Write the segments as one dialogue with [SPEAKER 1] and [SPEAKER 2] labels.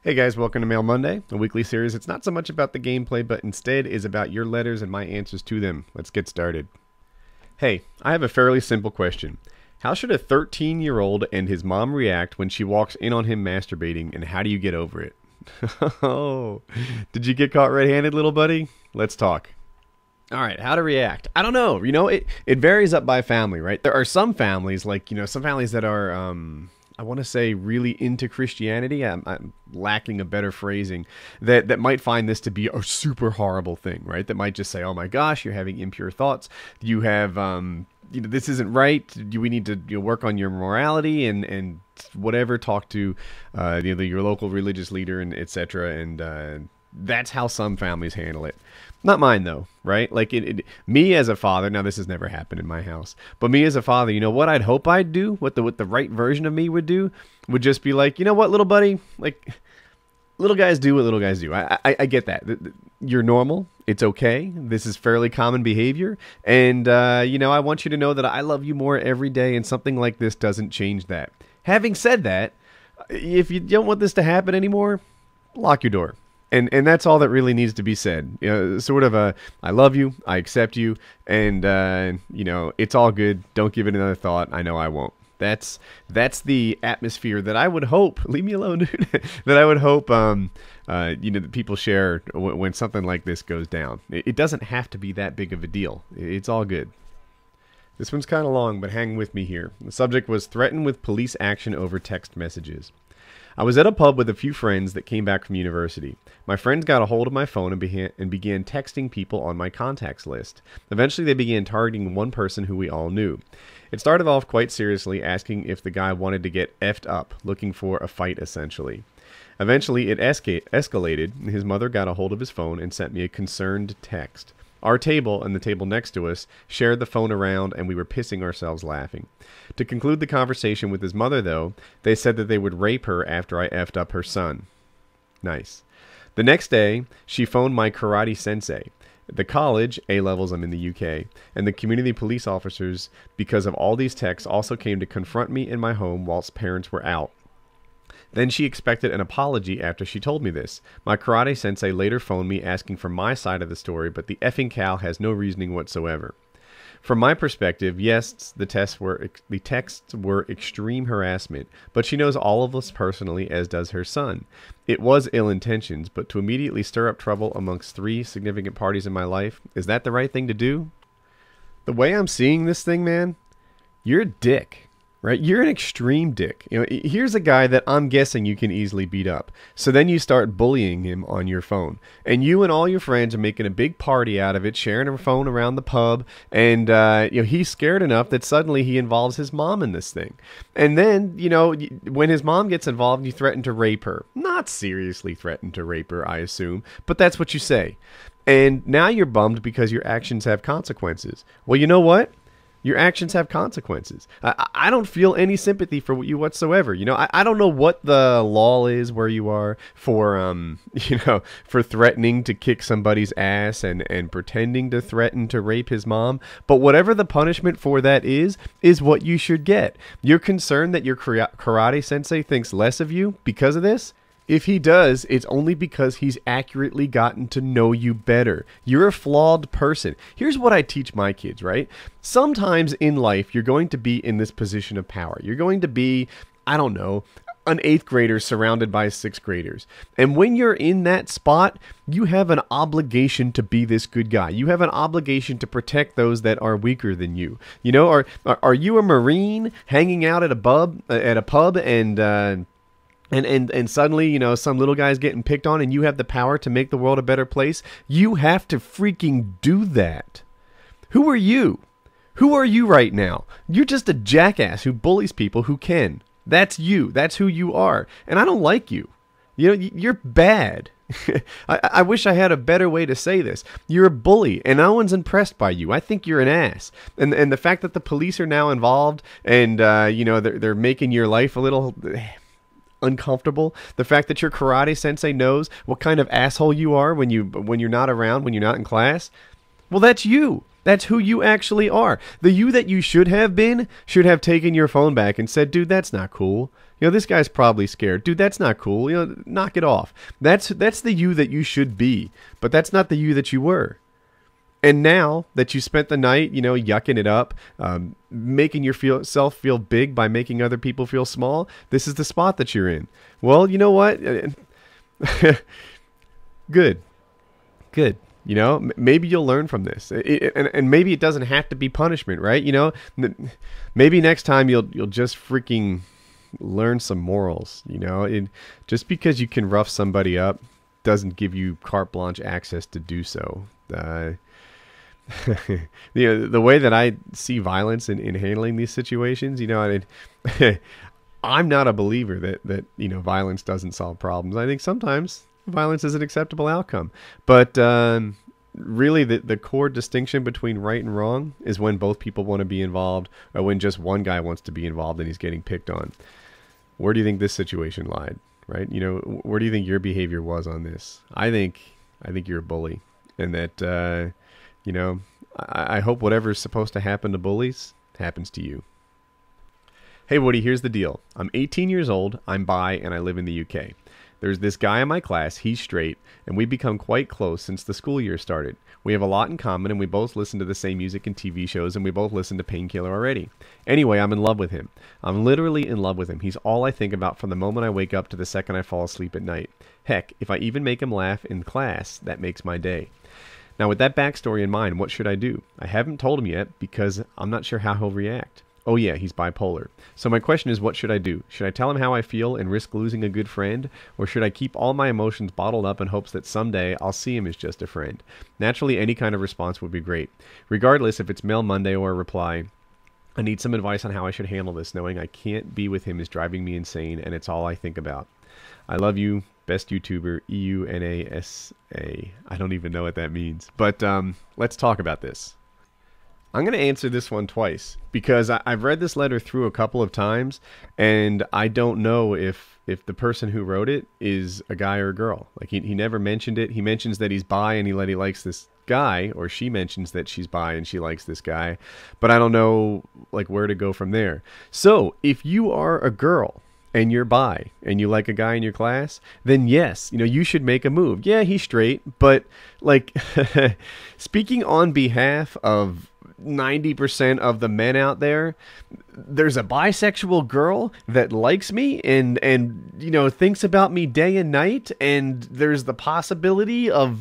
[SPEAKER 1] Hey guys, welcome to Mail Monday, a weekly series. It's not so much about the gameplay, but instead is about your letters and my answers to them. Let's get started. Hey, I have a fairly simple question. How should a 13-year-old and his mom react when she walks in on him masturbating, and how do you get over it? Oh, did you get caught red-handed, little buddy? Let's talk. All right, how to react? I don't know. You know, it varies up by family, right? There are some families, like, you know, some families that are, I want to say really into Christianity. I'm lacking a better phrasing. That might find this to be a super horrible thing, right? That might just say, oh my gosh, you're having impure thoughts. You have, you know, this isn't right. We need to work on your morality and whatever. Talk to your local religious leader and etc. And that's how some families handle it. Not mine though, right? Like me as a father. Now this has never happened in my house, but me as a father, you know what I'd hope I'd do, what the right version of me would do, would just be like, you know what, little buddy, like little guys do what little guys do. I get that. You're normal. It's okay. This is fairly common behavior, and you know, I want you to know that I love you more every day, and something like this doesn't change that. Having said that, if you don't want this to happen anymore, lock your door. And that's all that really needs to be said. You know, sort of a, I love you, I accept you, and you know, it's all good. Don't give it another thought. I know I won't. That's the atmosphere that I would hope. Leave me alone, dude. That I would hope, you know, that people share when something like this goes down. It doesn't have to be that big of a deal. It's all good. This one's kind of long, but hang with me here. The subject was threatened with police action over text messages. I was at a pub with a few friends that came back from university. My friends got a hold of my phone and began texting people on my contacts list. Eventually, they began targeting one person who we all knew. It started off quite seriously, asking if the guy wanted to get effed up, looking for a fight, essentially. Eventually, it escalated, and his mother got a hold of his phone and sent me a concerned text. Our table and the table next to us shared the phone around, and we were pissing ourselves laughing. To conclude the conversation with his mother, though, they said that they would rape her after I effed up her son. Nice. The next day, she phoned my karate sensei, the college, A-levels, I'm in the UK, and the community police officers, because of all these texts, also came to confront me in my home whilst parents were out. Then she expected an apology after she told me this. My karate sensei later phoned me asking for my side of the story, but the effing cow has no reasoning whatsoever. From my perspective, yes, the texts were extreme harassment, but she knows all of us personally, as does her son. It was ill intentions, but to immediately stir up trouble amongst 3 significant parties in my life, is that the right thing to do? The way I'm seeing this thing, man, you're a dick. Right? You're an extreme dick. You know, here's a guy that I'm guessing you can easily beat up. So then you start bullying him on your phone. And you and all your friends are making a big party out of it, sharing a phone around the pub. And, you know, he's scared enough that suddenly he involves his mom in this thing. And then, you know, when his mom gets involved, you threaten to rape her. Not seriously threaten to rape her, I assume. But that's what you say. And now you're bummed because your actions have consequences. Well, you know what? Your actions have consequences. I don't feel any sympathy for you whatsoever. You know, I don't know what the law is where you are for, you know, for threatening to kick somebody's ass and pretending to threaten to rape his mom. But whatever the punishment for that is what you should get. You're concerned that your karate sensei thinks less of you because of this? If he does, it's only because he's accurately gotten to know you better. You're a flawed person. Here's what I teach my kids, right? Sometimes in life, you're going to be in this position of power. You're going to be, I don't know, an 8th grader surrounded by 6th graders. And when you're in that spot, you have an obligation to be this good guy. You have an obligation to protect those that are weaker than you. You know, are you a Marine hanging out at a pub and suddenly, you know, some little guy's getting picked on and you have the power to make the world a better place? You have to freaking do that. Who are you? Who are you right now? You're just a jackass who bullies people who can. That's you. That's who you are. And I don't like you. You know, you're bad. I wish I had a better way to say this. You're a bully, and no one's impressed by you. I think you're an ass. And the fact that the police are now involved and, you know, they're making your life a little uncomfortable. The fact that your karate sensei knows what kind of asshole you are when you're not around, when you're not in class. Well, that's you. That's who you actually are. The you that you should have been should have taken your phone back and said, dude, that's not cool. You know, this guy's probably scared. Dude, that's not cool. You know, knock it off. That's the you that you should be. But that's not the you that you were. And now that you spent the night, you know, yucking it up, making yourself feel big by making other people feel small, this is the spot that you're in. Well, you know what? Good. You know, maybe you'll learn from this, and maybe it doesn't have to be punishment, right? You know, maybe next time you'll just freaking learn some morals. You know, just because you can rough somebody up doesn't give you carte blanche access to do so. The way that I see violence in handling these situations, you know, I'm not a believer that you know, violence doesn't solve problems. I think sometimes violence is an acceptable outcome, but really the core distinction between right and wrong is when both people want to be involved, or when just one guy wants to be involved and he's getting picked on. Where do you think this situation lied? Right? You know, where do you think your behavior was on this? I think you're a bully, and that you know, I hope whatever's supposed to happen to bullies happens to you. Hey Woody, here's the deal. I'm 18 years old, I'm bi, and I live in the UK. There's this guy in my class, he's straight, and we've become quite close since the school year started. We have a lot in common, and we both listen to the same music and TV shows, and we both listen to Painkiller already. Anyway, I'm in love with him. I'm literally in love with him. He's all I think about from the moment I wake up to the second I fall asleep at night. Heck, if I even make him laugh in class, that makes my day. Now, with that backstory in mind, what should I do? I haven't told him yet because I'm not sure how he'll react. Oh yeah, he's bipolar. So my question is, what should I do? Should I tell him how I feel and risk losing a good friend? Or should I keep all my emotions bottled up in hopes that someday I'll see him as just a friend? Naturally, any kind of response would be great. Regardless if it's Mail Monday or a reply, I need some advice on how I should handle this, knowing I can't be with him is driving me insane, and it's all I think about. I love you. Best YouTuber, EUNASA. I don't even know what that means. But let's talk about this. I'm going to answer this one twice because I've read this letter through a couple of times, and I don't know if the person who wrote it is a guy or a girl. Like he never mentioned it. He mentions that he's bi and he likes this guy, or she mentions that she's bi and she likes this guy, but I don't know like where to go from there. So if you are a girl and you're bi and you like a guy in your class, then yes, you know, you should make a move. Yeah, he's straight, but like speaking on behalf of 90% of the men out there, there's a bisexual girl that likes me and you know, thinks about me day and night, and there's the possibility of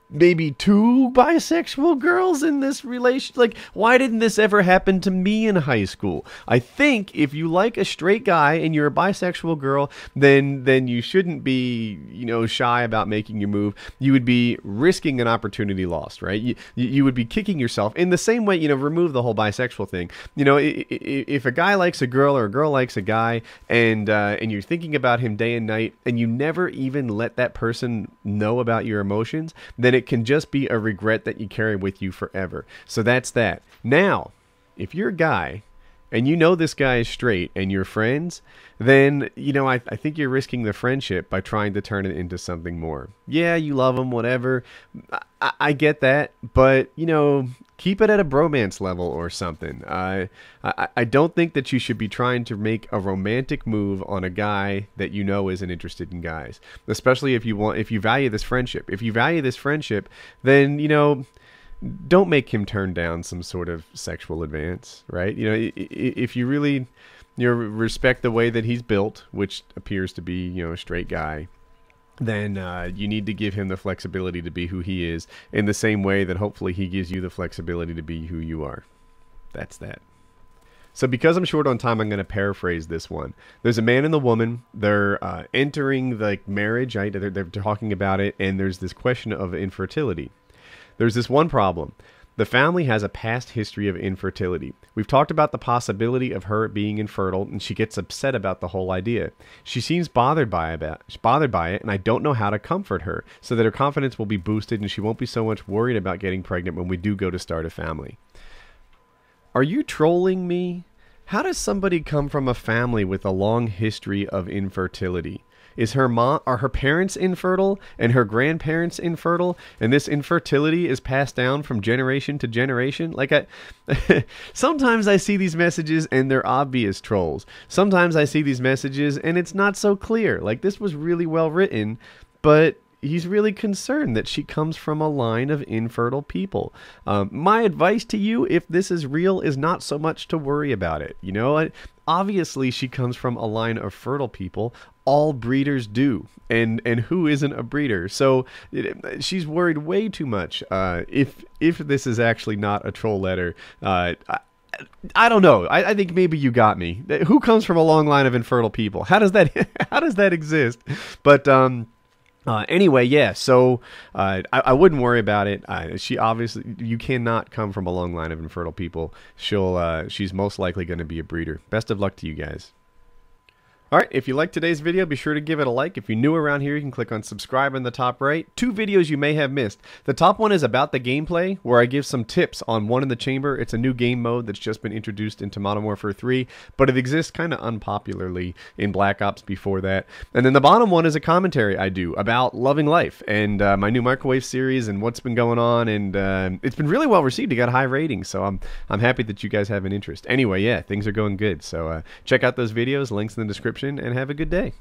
[SPEAKER 1] maybe two bisexual girls in this relation. Like, why didn't this ever happen to me in high school? I think if you like a straight guy and you're a bisexual girl, then you shouldn't be, you know, shy about making your move. You would be risking an opportunity lost, right? You would be kicking yourself in the same way, you know, remove the whole bisexual thing. You know, if a guy likes a girl or a girl likes a guy, and you're thinking about him day and night, and you never even let that person know about your emotions, then it can just be a regret that you carry with you forever. So that's that. Now, if you're a guy and you know this guy is straight and you're friends, then, you know, I think you're risking the friendship by trying to turn it into something more. Yeah, you love him, whatever. I get that, but, you know, keep it at a bromance level or something. I don't think that you should be trying to make a romantic move on a guy that you know isn't interested in guys, especially if you value this friendship. If you value this friendship, then, you know, don't make him turn down some sort of sexual advance, right? You know, if you really, you know, respect the way that he's built, which appears to be, you know, a straight guy, then you need to give him the flexibility to be who he is, in the same way that hopefully he gives you the flexibility to be who you are. That's that. So because I'm short on time, I'm going to paraphrase this one. There's a man and the woman. They're entering the marriage. Right? They're talking about it, and there's this question of infertility. There's this one problem. The family has a past history of infertility. We've talked about the possibility of her being infertile, and she gets upset about the whole idea. She seems bothered by it, and I don't know how to comfort her so that her confidence will be boosted and she won't be so much worried about getting pregnant when we do go to start a family. Are you trolling me? How does somebody come from a family with a long history of infertility? Is her mom, are her parents infertile and her grandparents infertile, and this infertility is passed down from generation to generation? Like, sometimes I see these messages and they're obvious trolls. Sometimes I see these messages and it's not so clear. Like, this was really well written, but he's really concerned that she comes from a line of infertile people. My advice to you, if this is real, is not so much to worry about it. You know, obviously she comes from a line of fertile people. All breeders do, and who isn't a breeder? So she's worried way too much. If this is actually not a troll letter, I don't know. I think maybe you got me. Who comes from a long line of infertile people? How does that exist? But anyway, yeah, so I wouldn't worry about it. She obviously, you cannot come from a long line of infertile people. She's most likely going to be a breeder. Best of luck to you guys. Alright, if you liked today's video, be sure to give it a like. If you're new around here, you can click on subscribe in the top right. 2 videos you may have missed. The top one is about the gameplay, where I give some tips on One in the Chamber. It's a new game mode that's just been introduced into Modern Warfare 3, but it exists kind of unpopularly in Black Ops before that. And then the bottom one is a commentary I do about Loving Life and my new microwave series and what's been going on, and it's been really well received. It got high ratings, so I'm happy that you guys have an interest. Anyway, yeah, things are going good, so check out those videos, links in the description, and have a good day.